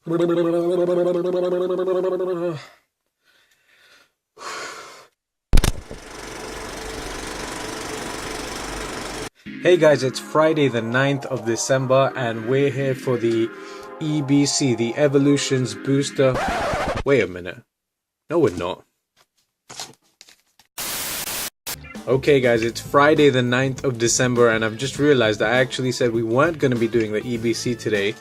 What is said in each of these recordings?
Hey guys, it's Friday the 9th of December and we're here for the EBC, the Evolutions Booster. Wait a minute. No, we're not. Okay guys, it's Friday the 9th of December and I've just realized I actually said we weren't going to be doing the EBC today.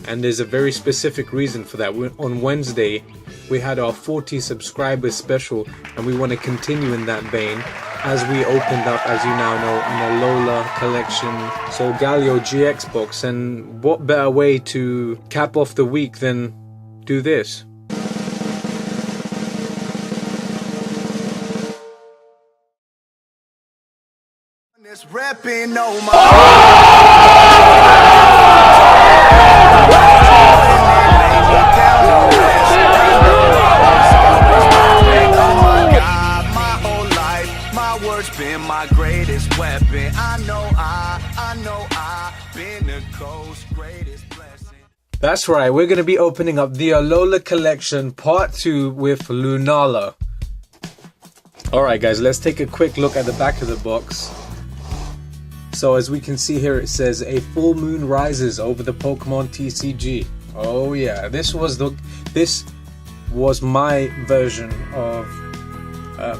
And there's a very specific reason for that. On Wednesday, we had our 40 subscribers special and we want to continue in that vein as we opened up, as you now know, an Alola collection Solgaleo GX box. And what better way to cap off the week than do this? Repping on my whole life, my words been my greatest weapon. I know I've been the coast's greatest blessing. That's right, we're going to be opening up the Alola collection part 2 with Lunala. Alright guys, let's take a quick look at the back of the box. So as we can see here, it says a full moon rises over the Pokemon TCG. Oh yeah, this was my version of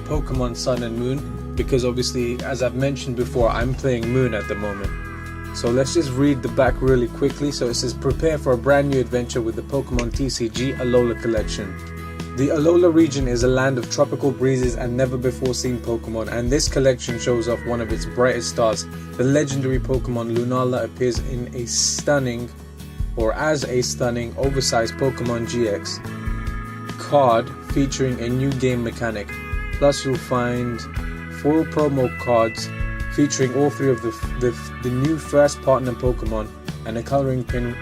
Pokemon Sun and Moon, because obviously, as I've mentioned before, I'm playing Moon at the moment. So let's just read the back really quickly. So it says, prepare for a brand new adventure with the Pokemon TCG Alola collection. The Alola region is a land of tropical breezes and never before seen Pokemon, and this collection shows off one of its brightest stars. The legendary Pokemon Lunala appears in a stunning, oversized Pokemon GX card featuring a new game mechanic. Plus you'll find foil promo cards featuring all 3 of the new first partner Pokemon and a coloring pin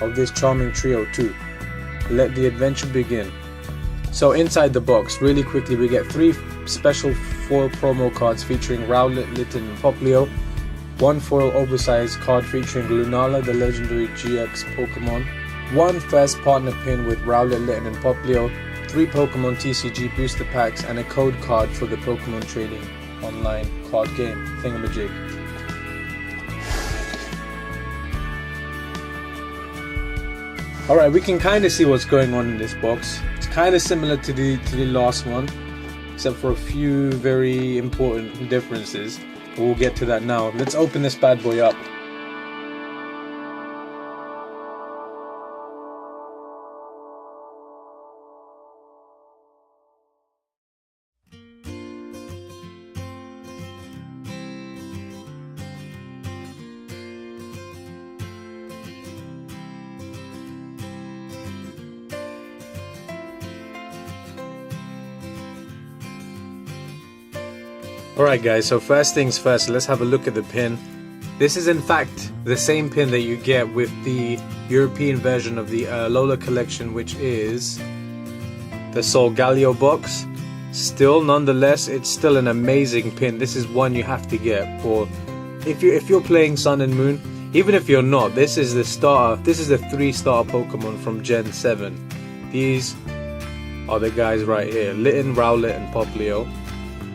of this charming trio too. Let the adventure begin. So inside the box, really quickly, we get 3 special foil promo cards featuring Rowlet, Litten, and Popplio, 1 foil oversized card featuring Lunala, the legendary GX Pokemon, 1 first partner pin with Rowlet, Litten, and Popplio, 3 Pokemon TCG booster packs, and a code card for the Pokemon trading online card game thingamajig. Alright, we can kind of see what's going on in this box. It's kind of similar to the last one, except for a few very important differences. We'll get to that now. Let's open this bad boy up. Alright guys, so first things first, let's have a look at the pin. This is in fact the same pin that you get with the European version of the Alola collection, which is the Solgaleo box. Still, nonetheless, it's still an amazing pin. This is one you have to get for if you're playing Sun and Moon. Even if you're not, this is the starter. This is the 3-star Pokemon from Gen 7. These are the guys right here: Litten, Rowlet, and Popplio.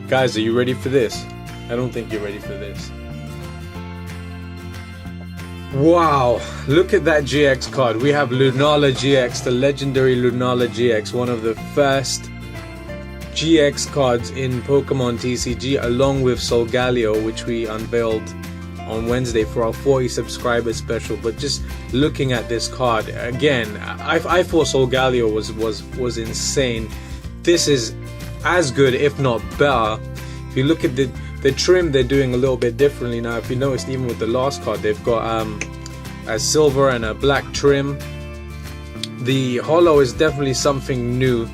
Guys, are you ready for this? I don't think you're ready for this. Wow, look at that GX card. We have Lunala GX, the legendary Lunala GX, one of the first GX cards in Pokemon TCG, along with Solgaleo, which we unveiled on Wednesday for our 40 subscribers special. But just looking at this card again, I thought Solgaleo was insane. This is as good, if not better. If you look at the trim, they're doing a little bit differently now. If you noticed, even with the last card, they've got a silver and a black trim. The holo is definitely something new,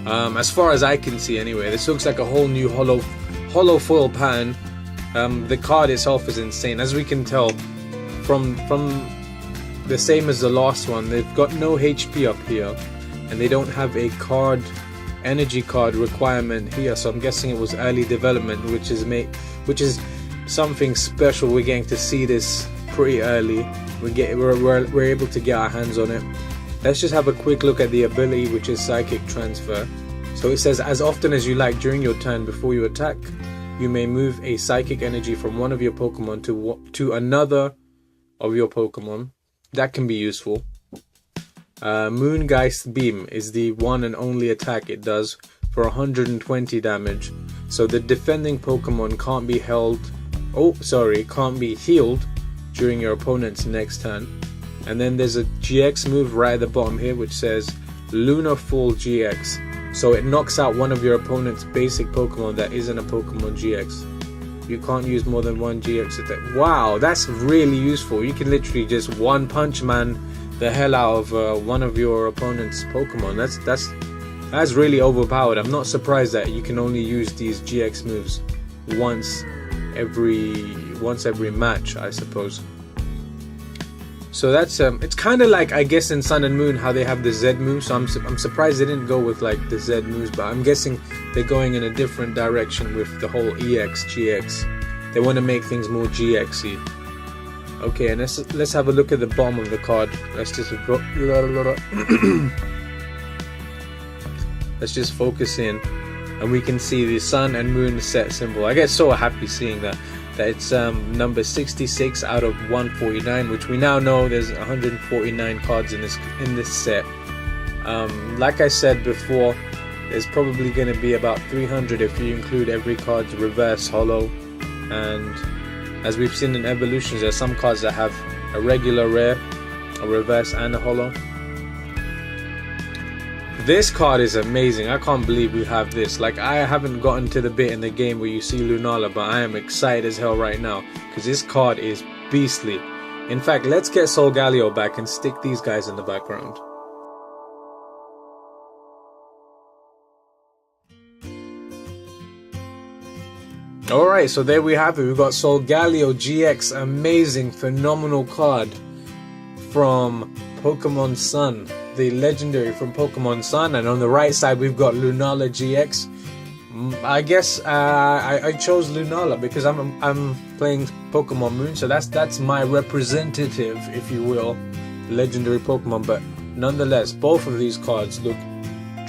as far as I can see anyway. This looks like a whole new holo foil pattern. The card itself is insane, as we can tell from the same as the last one. They've got no HP up here, and they don't have a energy card requirement here, so I'm guessing it was early development, which is something special. We're getting to see this pretty early. We're able to get our hands on it. Let's just have a quick look at the ability, which is Psychic Transfer. So it says, as often as you like during your turn before you attack, you may move a psychic energy from one of your Pokemon to another of your Pokemon. That can be useful. Moongeist Beam is the one and only attack it does for 120 damage. So the defending Pokemon can't be healed during your opponent's next turn. And then there's a GX move right at the bottom here which says Lunar Fall GX. So it knocks out one of your opponent's basic Pokemon that isn't a Pokemon GX. You can't use more than one GX attack. Wow, that's really useful. You can literally just one punch man the hell out of one of your opponent's Pokemon. That's really overpowered. I'm not surprised that you can only use these GX moves once every match, I suppose. So that's it's kind of like, I guess, in Sun and Moon how they have the Z moves. So I'm surprised they didn't go with like the Z moves, but I'm guessing they're going in a different direction with the whole EX GX. They want to make things more GXy. Okay, and let's have a look at the bottom of the card. Let's just focus in, and we can see the Sun and Moon set symbol. I get so happy seeing that it's number 66 out of 149, which we now know there's 149 cards in this set. Like I said before, there's probably going to be about 300 if you include every card's reverse holo, and as we've seen in evolutions, there's some cards that have a regular rare, a reverse, and a holo. This card is amazing. I can't believe we have this. Like, I haven't gotten to the bit in the game where you see Lunala, but I am excited as hell right now because this card is beastly. In fact, let's get Solgaleo back and stick these guys in the background. Alright, so there we have it. We've got Solgaleo GX, amazing, phenomenal card from Pokemon Sun, the legendary from Pokemon Sun. And on the right side we've got Lunala GX. I guess I chose Lunala because I'm playing Pokemon Moon, so that's my representative, if you will, legendary Pokemon. But nonetheless, both of these cards look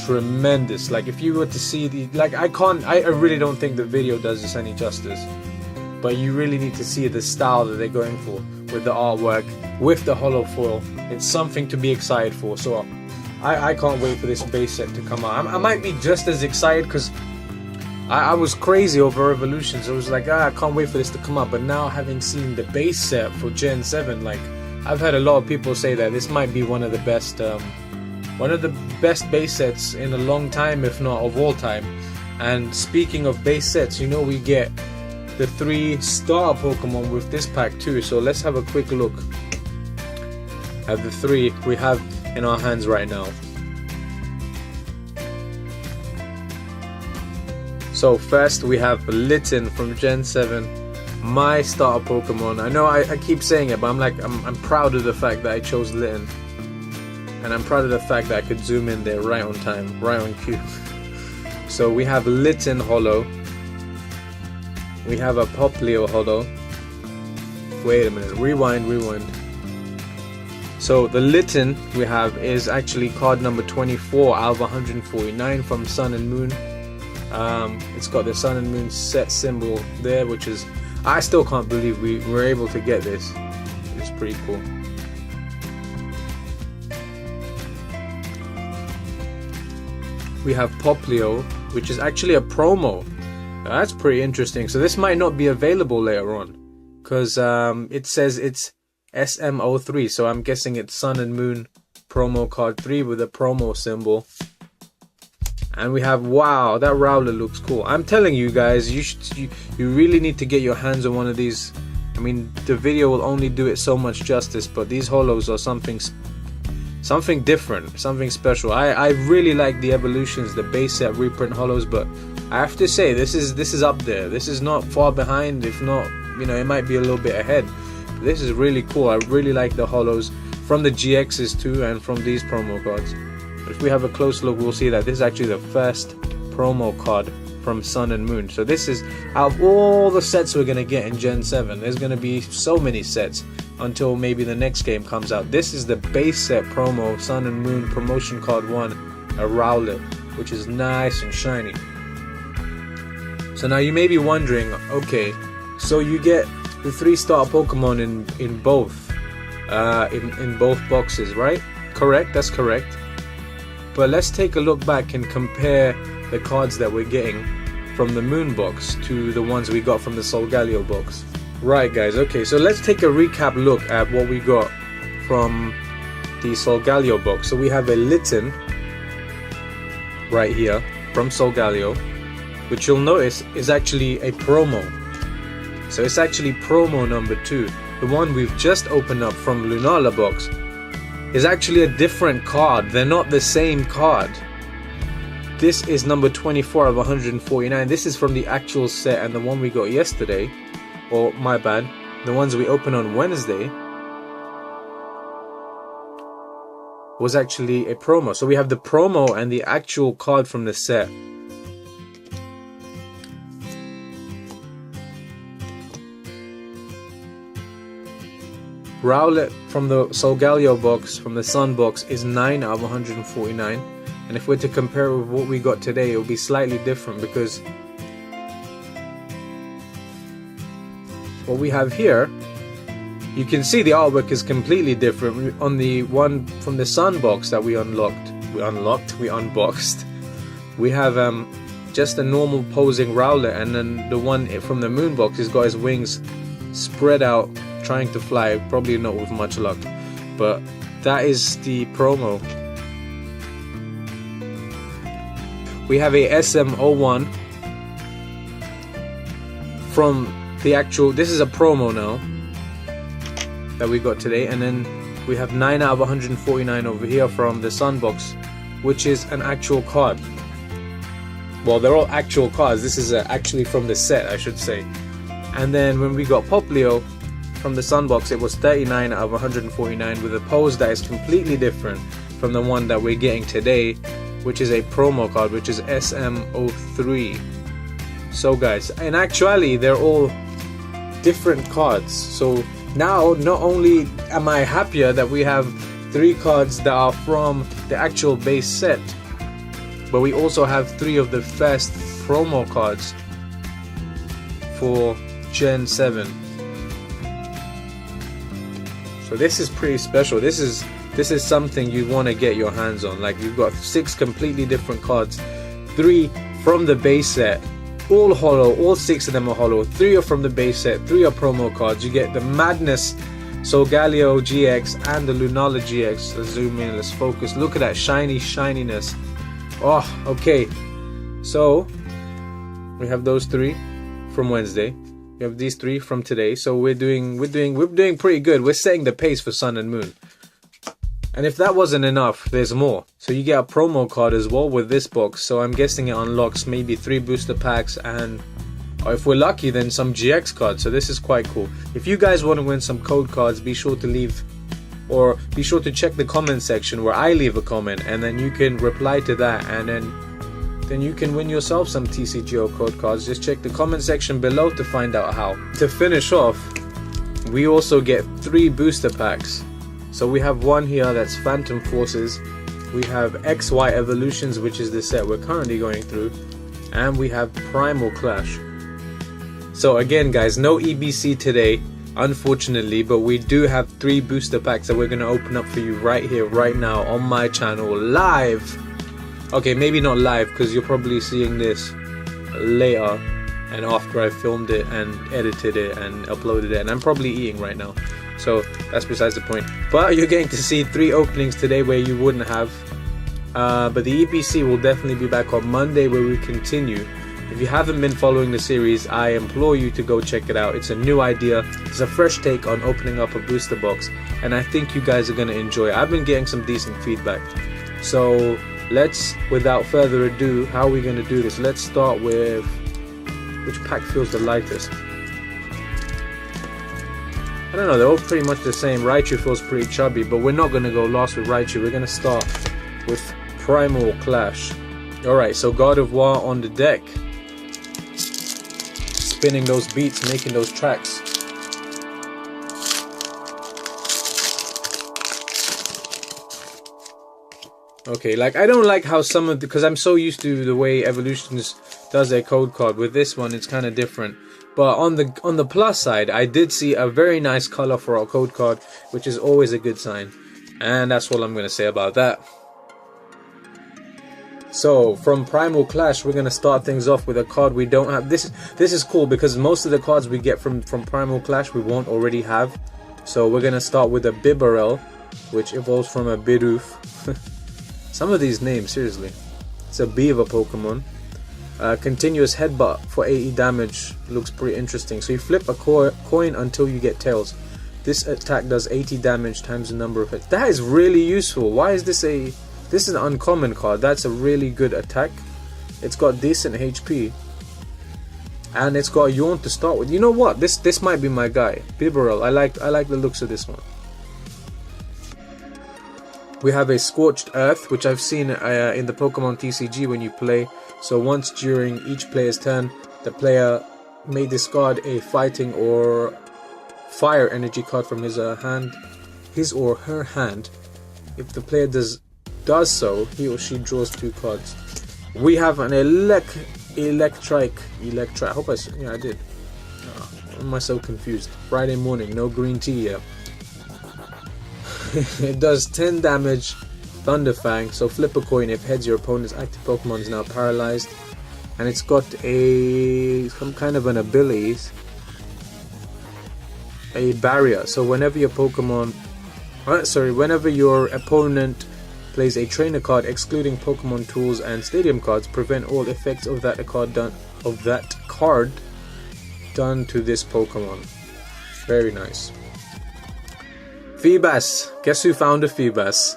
tremendous. Like, if you were to see the, like, I really don't think the video does this any justice, but you really need to see the style that they're going for with the artwork, with the holo foil. It's something to be excited for. So I can't wait for this base set to come out. I might be just as excited because I was crazy over Evolutions. I was like, I can't wait for this to come out. But now, having seen the base set for Gen 7, like, I've heard a lot of people say that this might be one of the best base sets in a long time, if not of all time. And speaking of base sets, you know, we get the 3 star Pokemon with this pack too. So let's have a quick look at the 3 we have in our hands right now. So first we have Litten from Gen 7, my starter Pokemon. I know I keep saying it, but I'm proud of the fact that I chose Litten. And I'm proud of the fact that I could zoom in there right on time, right on cue. So we have Litten holo. We have a Poplio holo. Wait a minute, rewind. So the Litten we have is actually card number 24 out of 149 from Sun and Moon. It's got the Sun and Moon set symbol there, which is, I still can't believe we were able to get this. It's pretty cool. We have Poplio, which is actually a promo. That's pretty interesting. So this might not be available later on, because it says it's SM03, so I'm guessing it's Sun and Moon promo card 3 with a promo symbol. And we have, wow, that Rowlet looks cool. I'm telling you guys, you really need to get your hands on one of these. I mean, the video will only do it so much justice, but these holos are something different, something special. I really like the Evolutions, the base set reprint holos, but I have to say this is up there. This is not far behind, if not, you know, it might be a little bit ahead. This is really cool. I really like the holos from the GXs too, and from these promo cards. But if we have a close look, we'll see that this is actually the first promo card from Sun and Moon. So this is, out of all the sets we're going to get in Gen 7, there's going to be so many sets. until maybe the next game comes out. This is the base set promo Sun and Moon promotion card 1, a Rowlet, which is nice and shiny. So now you may be wondering, okay, so you get the 3-star Pokemon in both boxes, right? Correct, that's correct. But let's take a look back and compare the cards that we're getting from the Moon box to the ones we got from the Solgaleo box. Right guys, okay, so let's take a recap look at what we got from the Solgaleo box. So we have a Litten right here from Solgaleo, which you'll notice is actually a promo. So it's actually promo number 2. The one we've just opened up from Lunala box is actually a different card. They're not the same card. This is number 24 of 149. This is from the actual set, and the one we got yesterday, or my bad, the ones we opened on Wednesday, was actually a promo. So we have the promo and the actual card from the set. Rowlet from the Solgaleo box, from the Sun box, is 9 out of 149. And if we're to compare with what we got today, it will be slightly different, because what we have here, you can see the artwork is completely different. On the one from the Sun box that we unboxed, we have just a normal posing Rowlet, and then the one from the Moon box has got his wings spread out, trying to fly, probably not with much luck. But that is the promo. We have a SM01 from the actual, this is a promo now that we got today, and then we have 9 out of 149 over here from the Sun box, which is an actual card. Well, they're all actual cards. This is actually from the set, I should say. And then when we got Poplio from the Sun box, it was 39 out of 149 with a pose that is completely different from the one that we're getting today, which is a promo card, which is SM03. So guys, in actuality, they're all different cards. So now, not only am I happier that we have 3 cards that are from the actual base set, but we also have 3 of the first promo cards for Gen 7. So this is pretty special. This is something you want to get your hands on. Like, you've got 6 completely different cards, 3 from the base set, all holo, all 6 of them are holo, 3 are from the base set, 3 are promo cards. You get the Madness Solgaleo GX and the Lunala GX. Let's zoom in, let's focus. Look at that shininess. Oh, okay. So we have those 3 from Wednesday. We have these 3 from today. So we're doing pretty good. We're setting the pace for Sun and Moon. And if that wasn't enough, there's more. So you get a promo card as well with this box. So I'm guessing it unlocks maybe 3 booster packs, and if we're lucky, then some GX cards. So this is quite cool. If you guys want to win some code cards, be sure to check the comment section where I leave a comment, and then you can reply to that, and then you can win yourself some TCG or code cards. Just check the comment section below to find out how. To finish off, we also get 3 booster packs. So we have one here that's Phantom Forces, we have XY Evolutions, which is the set we're currently going through, and we have Primal Clash. So again guys, no EBC today, unfortunately, but we do have 3 booster packs that we're going to open up for you right here, right now, on my channel, live. Okay, maybe not live, because you're probably seeing this later and after I filmed it and edited it and uploaded it, and I'm probably eating right now. So that's besides the point. But you're going to see 3 openings today where you wouldn't have. But the EPC will definitely be back on Monday, where we continue. If you haven't been following the series, I implore you to go check it out. It's a new idea. It's a fresh take on opening up a booster box, and I think you guys are going to enjoy it. I've been getting some decent feedback. So let's, without further ado, how are we going to do this? Let's start with, which pack feels the lightest? I don't know, they're all pretty much the same. Raichu feels pretty chubby, but we're not going to go last with Raichu. We're going to start with Primal Clash. Alright, so God of War on the deck. Spinning those beats, making those tracks. Okay, like I don't like how some of the, because I'm so used to the way Evolutions does their code card. With this one, it's kind of different. But on the plus side, I did see a very nice color for our code card, which is always a good sign. And that's all I'm going to say about that. So from Primal Clash, we're going to start things off with a card we don't have. This is cool because most of the cards we get from Primal Clash we won't already have. So we're going to start with a Bibarel, which evolves from a Bidoof. Some of these names, seriously. It's a Bee of a Pokemon. Continuous headbutt for 80 damage looks pretty interesting. So you flip a coin until you get tails. This attack does 80 damage times the number of hits. That is really useful. Why is this a... This is an uncommon card. That's a really good attack. It's got decent HP. And it's got a yawn to start with. You know what? This might be my guy. Bibarel. I like the looks of this one. We have a Scorched Earth, which I've seen in the Pokemon TCG when you play. So once during each player's turn, the player may discard a fighting or fire energy card from his or her hand. If the player does so, he or she draws 2 cards. We have an electric. I hope I did. Why am I so confused? Friday morning, no green tea yet. It does 10 damage, Thunderfang, so flip a coin. If heads, your opponent's active Pokemon is now paralyzed. And it's got some kind of an ability, a barrier. So whenever your opponent plays a trainer card, excluding Pokemon tools and stadium cards, prevent all effects of that card done to this Pokemon. Very nice. Feebas. Guess who found a Feebas?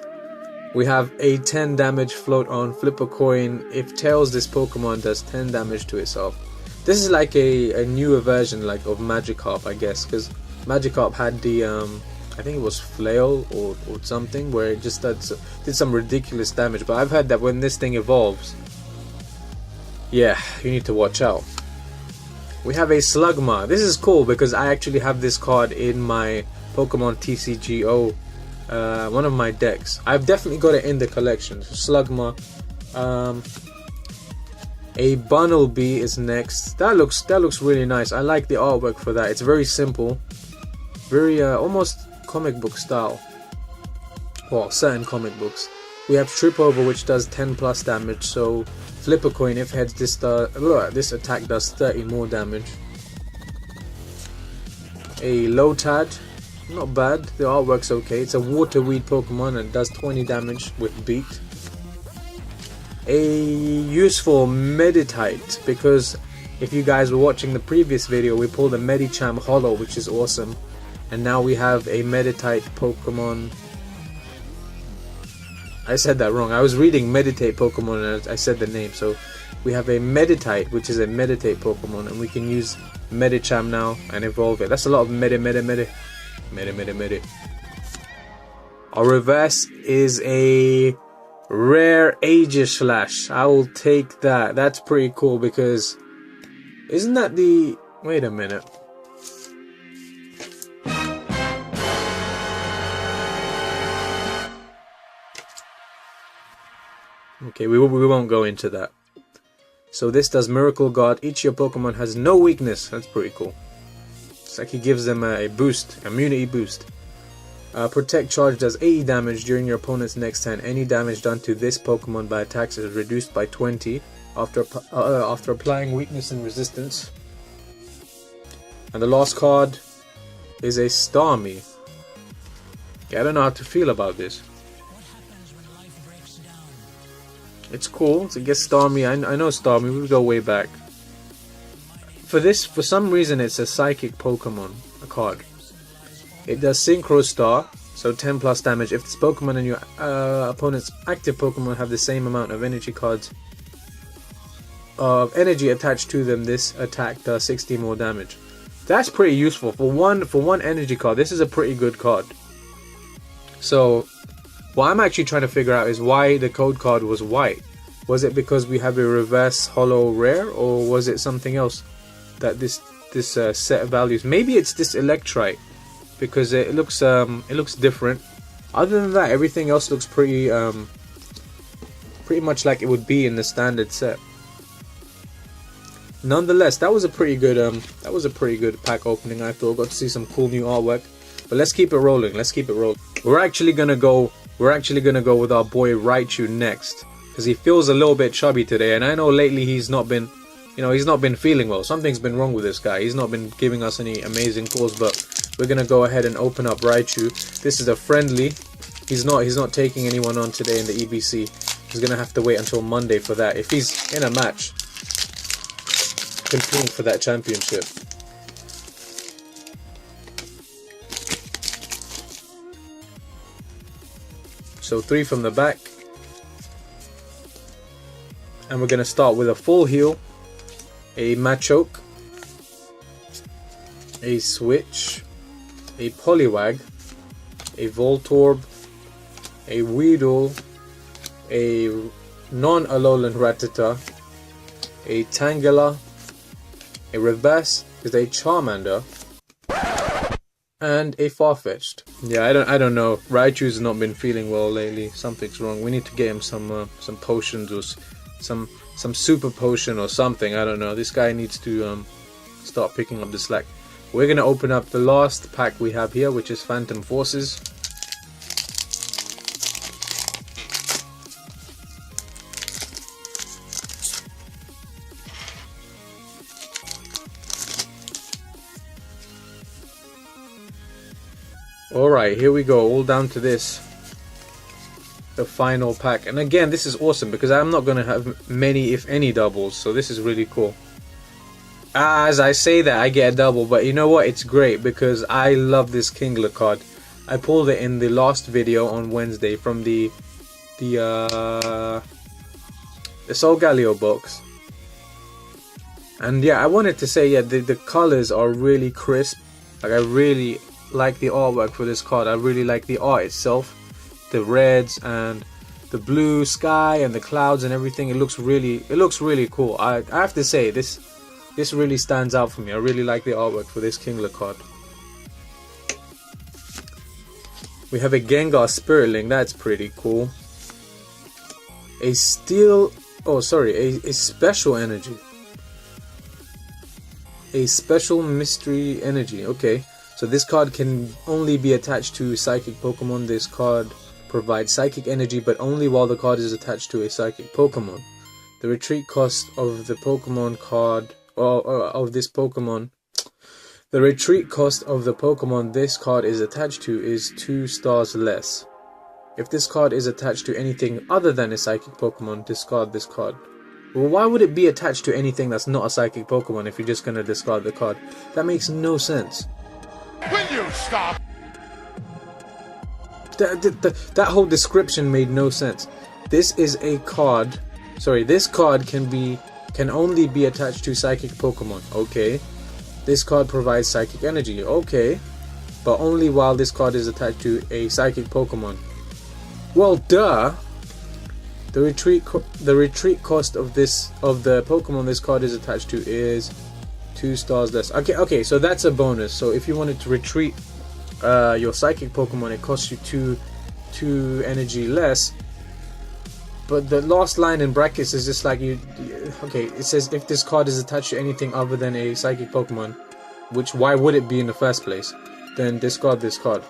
We have a 10 damage float on. Flip a coin. If tails, this Pokemon does 10 damage to itself. This is like a newer version like of Magikarp, I guess, because Magikarp had the I think it was Flail or something, where it just did some ridiculous damage. But I've heard that when this thing evolves, yeah, you need to watch out. We have a Slugma. This is cool because I actually have this card in my Pokemon TCGO, one of my decks. I've definitely got it in the collection. So Slugma. A Bunnelby is next. That looks really nice. I like the artwork for that. It's very simple, very almost comic book style. Well, certain comic books. We have Trip Over, which does 10 plus damage. So flip a coin. If heads, this attack does 30 more damage. A Lotad. Not bad, the artwork's okay. It's a water weed Pokemon and does 20 damage with Beat. A useful Meditite, because if you guys were watching the previous video, we pulled a Medicham Holo, which is awesome. And now we have a Meditite Pokemon. I said that wrong. I was reading Meditate Pokemon and I said the name. So we have a Meditite, which is a Meditate Pokemon, and we can use Medicham now and evolve it. That's a lot of Medi. Our reverse is a rare Aegislash. I will take that. That's pretty cool because isn't that the... Wait a minute. Okay, we won't go into that. So this does Miracle Guard. Each of your Pokemon has no weakness. That's pretty cool. It's like he gives them a boost, immunity boost. Protect Charge does 80 damage during your opponent's next turn. Any damage done to this Pokemon by attacks is reduced by 20 after applying weakness and resistance. And the last card is a Starmie. Yeah, I don't know how to feel about this. It's cool. It's, I guess Starmie. I know Starmie. We go way back. For some reason, it's a Psychic Pokemon, a card. It does Synchro Star, so 10 plus damage. If this Pokemon and your opponent's active Pokemon have the same amount of energy cards of energy attached to them, this attack does 60 more damage. That's pretty useful for one energy card. This is a pretty good card. So what I'm actually trying to figure out is why the code card was white. Was it because we have a reverse holo rare, or was it something else that this set of values? Maybe it's this Electrite, because it looks different. Other than that, everything else looks pretty pretty much like it would be in the standard set. Nonetheless, that was a pretty good pack opening. I thought got to see some cool new artwork. But let's keep it rolling. Let's keep it rolling. We're actually gonna go with our boy Raichu next, because he feels a little bit chubby today, and I know lately he's not been, he's not been feeling well. Something's been wrong with this guy. He's not been giving us any amazing pulls, but we're gonna go ahead and open up Raichu. This is a friendly. He's not taking anyone on today in the EBC. He's gonna have to wait until Monday for that. If he's in a match, competing for that championship. So 3 from the back. And we're going to start with a full heal, a Machoke, a Switch, a Poliwag, a Voltorb, a Weedle, a non-Alolan Rattata, a Tangela, a Reverse is a Charmander, and a Farfetch'd. Yeah, I don't know. Raichu's not been feeling well lately. Something's wrong. We need to get him some potions or some super potion or something. I don't know. This guy needs to start picking up the slack. We're gonna open up the last pack we have here, which is Phantom Forces. Alright, here we go, all down to this, the final pack. And again, this is awesome because I'm not going to have many, if any, doubles, so this is really cool. As I say that, I get a double, but you know what, it's great because I love this Kingler card. I pulled it in the last video on Wednesday from the Solgaleo box. And yeah, I wanted to say, yeah, the colors are really crisp. Like, I really like the artwork for this card. I really like the art itself, the reds and the blue sky and the clouds and everything. It looks really cool. I have to say, this really stands out for me. I really like the artwork for this Kingler card. We have a Gengar Spiritling. That's pretty cool. A steel, oh sorry, a special energy, a special mystery energy. Okay. So this card can only be attached to Psychic Pokemon. This card provides Psychic Energy, but only while the card is attached to a Psychic Pokemon. The retreat cost of the Pokemon card, of this Pokemon, the retreat cost of the Pokemon this card is attached to is 2 stars less. If this card is attached to anything other than a Psychic Pokemon, discard this card. Well, why would it be attached to anything that's not a Psychic Pokemon if you're just going to discard the card? That makes no sense. Will you stop? That whole description made no sense. This is a card. Sorry, this card can only be attached to Psychic Pokemon. Okay. This card provides Psychic Energy. Okay. But only while this card is attached to a Psychic Pokemon. Well, duh. The retreat cost of the Pokemon this card is attached to is 2 stars less. Okay, so that's a bonus. So if you wanted to retreat your Psychic Pokemon, it costs you 2 energy less. But the last line in brackets is just like okay, it says if this card is attached to anything other than a Psychic Pokemon, which why would it be in the first place? Then discard this card.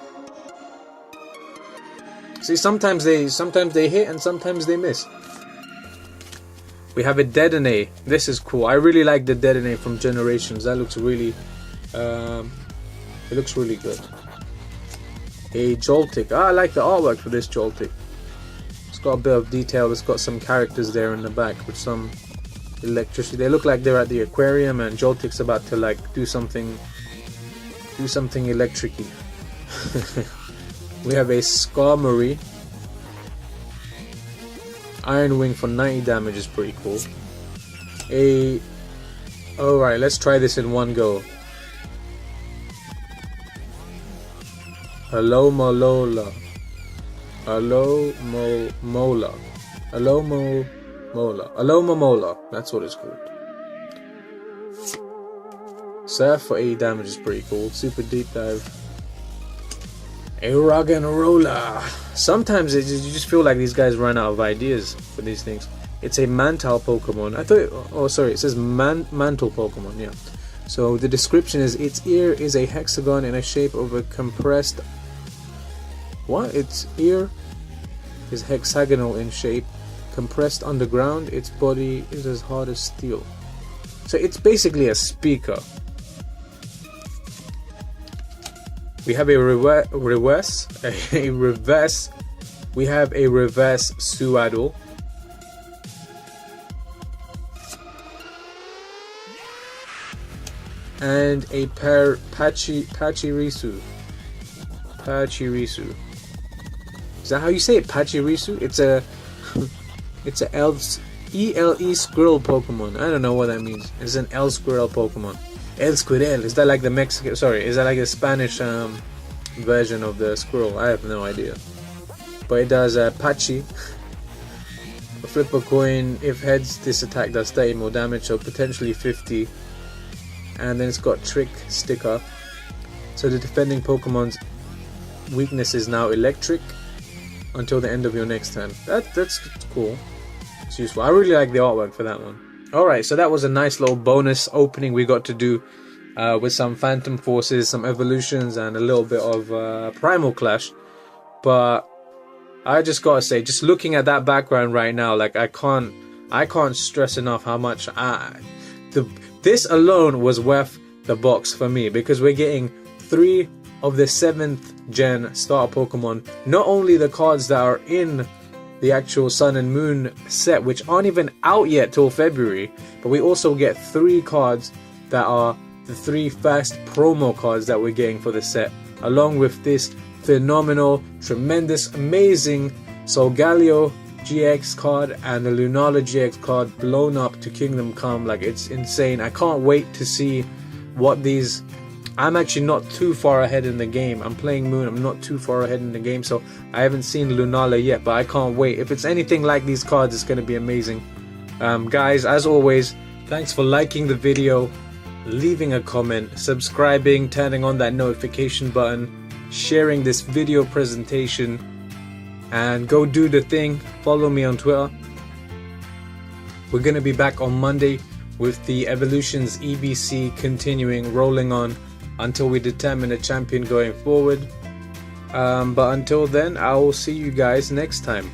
See, sometimes they hit and sometimes they miss. We have a Dedenne. This is cool. I really like the Dedenne from Generations. That looks really, it looks really good. A Joltik. I like the artwork for this Joltik. It's got a bit of detail. It's got some characters there in the back with some electricity. They look like they're at the aquarium, and Joltik's about to like do something electric-y. We have a Skarmory. Iron Wing for 90 damage is pretty cool. Alright, let's try this in one go. Alola. Alomomola. That's what it's called. Surf for 80 damage is pretty cool. Super Deep Dive. A rock and roller. Sometimes you just feel like these guys run out of ideas for these things. It's a mantle Pokemon. I thought, oh sorry, it says mantle Pokemon, yeah. So the description is, its ear is a hexagon in a shape of a compressed... What? Its ear is hexagonal in shape, compressed underground. Its body is as hard as steel. So it's basically a speaker. We have a reverse. We have a reverse Suadol. And a Pachirisu. Pachirisu. Is that how you say it? Pachirisu? It's a ELE squirrel Pokemon. I don't know what that means. It's an El Squirrel Pokemon. El Squirrel. Is that like the Mexican? Sorry, is that like a Spanish version of the squirrel? I have no idea. But it does Pachi. Flip a coin. If heads, this attack does 30 more damage, so potentially 50. And then it's got Trick Sticker. So the defending Pokemon's weakness is now electric until the end of your next turn. That's cool. It's useful. I really like the artwork for that one. Alright, so that was a nice little bonus opening we got to do with some Phantom Forces, some evolutions, and a little bit of Primal Clash. But I just gotta say, just looking at that background right now, like I can't stress enough how much this alone was worth the box for me, because we're getting 3 of the 7th gen starter Pokemon. Not only the cards that are in the actual Sun and Moon set, which aren't even out yet till February, but we also get 3 cards that are the 3 first promo cards that we're getting for the set, along with this phenomenal, tremendous, amazing Solgaleo GX card and the Lunala GX card blown up to Kingdom Come. Like, it's insane. I can't wait to see what these... I'm actually not too far ahead in the game. I'm playing Moon. I'm not too far ahead in the game, so I haven't seen Lunala yet, but I can't wait. If it's anything like these cards, it's going to be amazing. Guys, as always, thanks for liking the video, leaving a comment, subscribing, turning on that notification button, sharing this video presentation, and go do the thing. Follow me on Twitter. We're going to be back on Monday with the Evolutions EBC continuing, rolling on until we determine a champion going forward. But until then, I will see you guys next time.